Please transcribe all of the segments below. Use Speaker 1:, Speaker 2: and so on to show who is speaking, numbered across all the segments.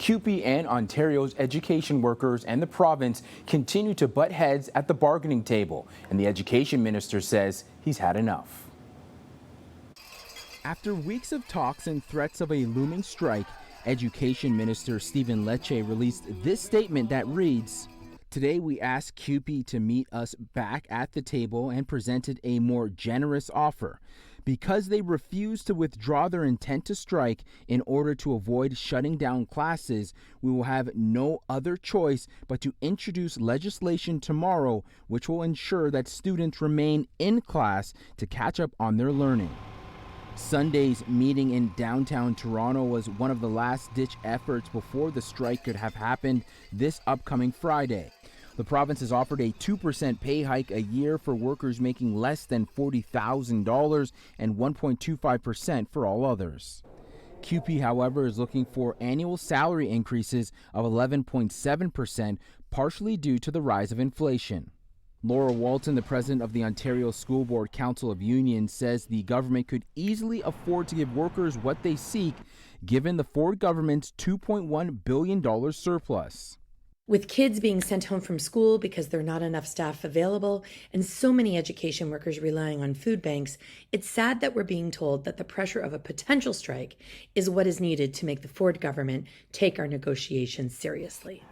Speaker 1: CUPE and Ontario's education workers and the province continue to butt heads at the bargaining table, and the education minister says he's had enough. After weeks of talks and threats of a looming strike, Education Minister Stephen Lecce released this statement that reads, "Today we asked CUPE to meet us back at the table and presented a more generous offer. Because they refused to withdraw their intent to strike in order to avoid shutting down classes, we will have no other choice but to introduce legislation tomorrow which will ensure that students remain in class to catch up on their learning." Sunday's meeting in downtown Toronto was one of the last-ditch efforts before the strike could have happened this upcoming Friday. The province has offered a 2% pay hike a year for workers making less than $40,000 and 1.25% for all others. CUPE, however, is looking for annual salary increases of 11.7%, partially due to the rise of inflation. Laura Walton, the president of the Ontario School Board Council of Unions, says the government could easily afford to give workers what they seek, given the Ford government's $2.1 billion surplus.
Speaker 2: With kids being sent home from school because there are not enough staff available and so many education workers relying on food banks, it's sad that we're being told that the pressure of a potential strike is what is needed to make the Ford government take our negotiations seriously.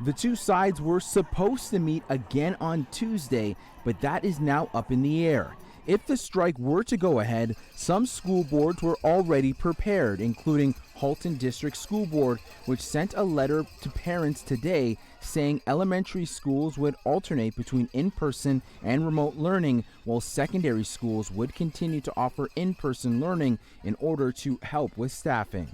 Speaker 1: The two sides were supposed to meet again on Tuesday, but that is now up in the air. If the strike were to go ahead, some school boards were already prepared, including Halton District School Board, which sent a letter to parents today saying elementary schools would alternate between in-person and remote learning, while secondary schools would continue to offer in-person learning in order to help with staffing.